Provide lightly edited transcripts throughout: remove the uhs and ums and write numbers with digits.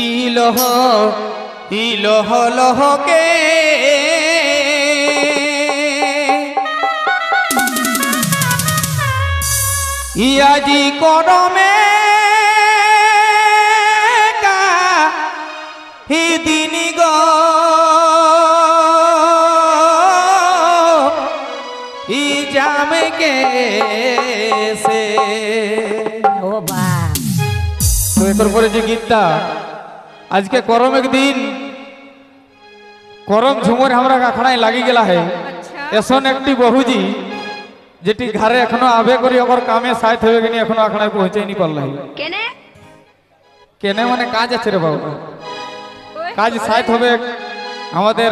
ইলহ ইলহ লহকে ইয়াজি করমে কা হি দিনি গো ই জামে কে সে ও বা তো এর পরে যে গীতটা আজকে করম একদিন করম ঝুমর हमरा আখড়ায় লাগি গেলা है এসন একটি বহুজি যেটি ঘরে এখনো আবে করি ওর কামে সাইথ হবে কিনি এখনো আখড়ায় পৌঁছাইনি পারলাই কেনে কেনে মানে কাজ আছে রে বাবু কাজ সাইথ হবে আমাদের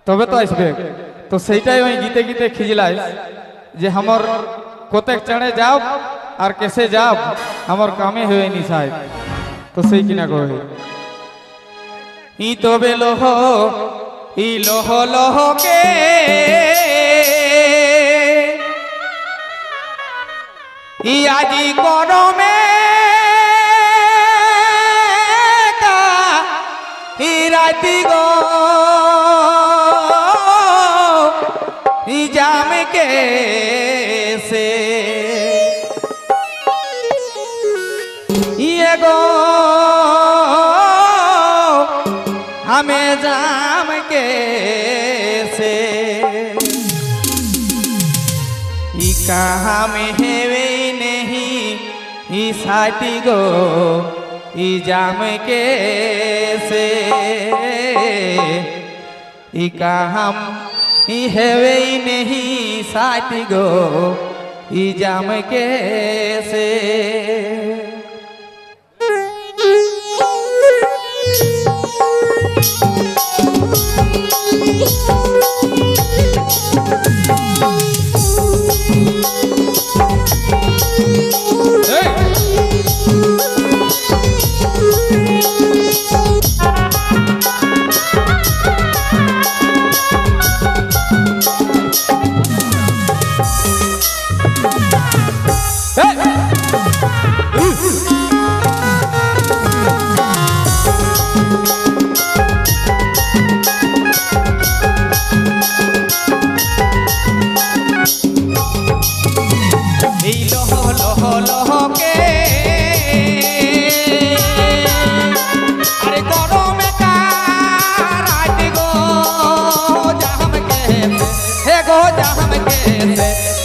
তবে তো আসবে তো সেইটাই ওই গীতে গীতে খিজলাই যে আমার কতেক চড়ে যাও আর কেসে যাও আমার কামে হয়নি সাইথ তো সেই কিনা কই ই তবে লহ ই লহ লহকে ই আজি করমে কা ই রাতি গো ই জামে কে সে ইয়ে গো हमें जाम के से ई कहाँ में है वे नहीं ई साथी गो ई जाम के से ई कहाँ ई है वे नहीं साथी गो ई जाम के से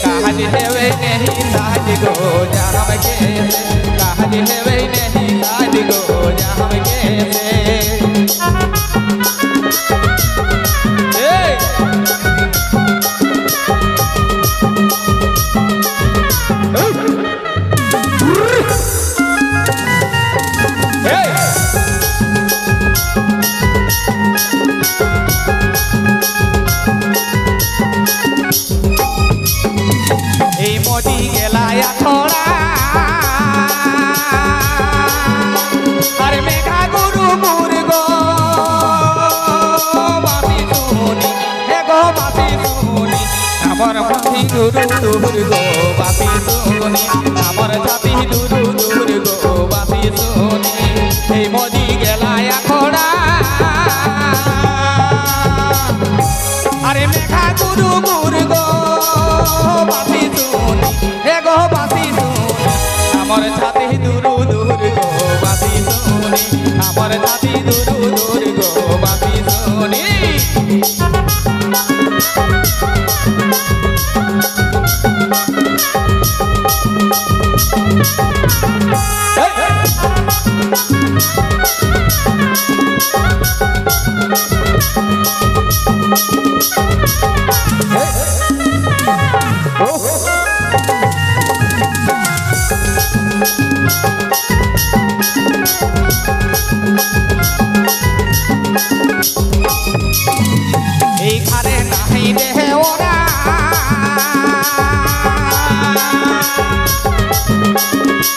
कहानी है वे नहीं साज गो जाम के कहानी है वे नहीं साज गो जाम के मोटी गेलाया थोड़ा अरे मेघा गुरु मुर्गो बापी सुनी हे गो बापी सुनी আমার মাটি গুরু দুর্গো বাপি সুনি আমার জাতি দুরু দুর্গো বাপি সুনি এই মোদি গেলায়া খোড়া আরে মেঘা গুরু মুর্গো বাপি সুনি হে গো বাপি সুনি আমার ছাতি দুরু দুর্গো বাপি সুনি আমার ছাতি দুরু দুর্গো বাপি সুনি এইখানে নাহি রে ওরা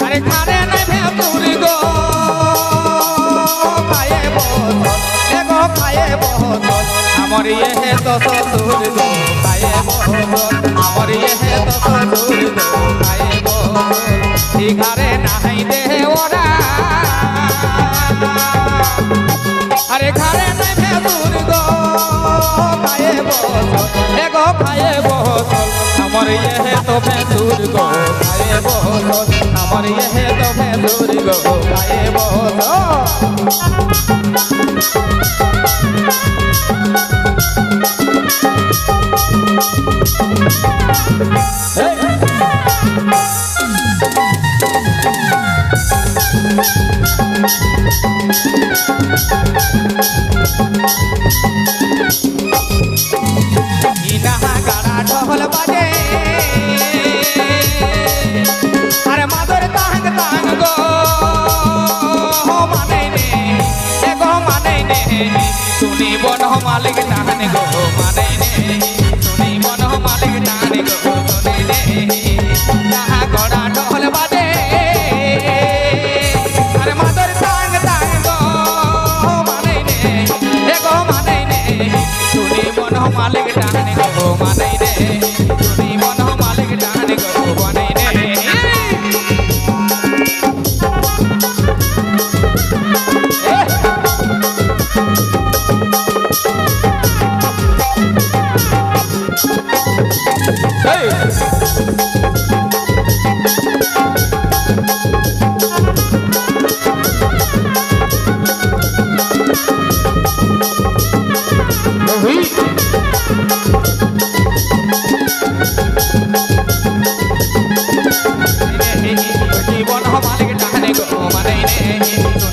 আরে খানে নাই ভেতুর গো খায়ে বহত এ গো খায়ে বহত আমার ইয়ে হে তো সসুর গো খায়ে বহত আমার ইয়ে হে তো সসুর গো খায়ে বহত এইখানে নাহি রে ওরা আরে ঘরে নাই ভেদুর গো খায়ে বসল এ গো খায়ে বসল আমার ইহে তো ভেদুর গো খায়ে বসল আমার ইহে তো ভেদুর গো খায়ে বসল ঢোল বাজে আরে মাদর তাং তাং গো মানে নে এ গো মানে নে শুনি বন মালিক টানে গো মানে নে শুনি বন মালিক টানে গো শুনি নে তাহা গড়া ঢোল বাজে আরে মাদর তাং তাং গো মানে নে এ গো মানে নে শুনি বন মালিক টানে গো মানে নে শুনি বন মালিক টানে গো মানে নে জীবন মালিক টানে গো মানে নে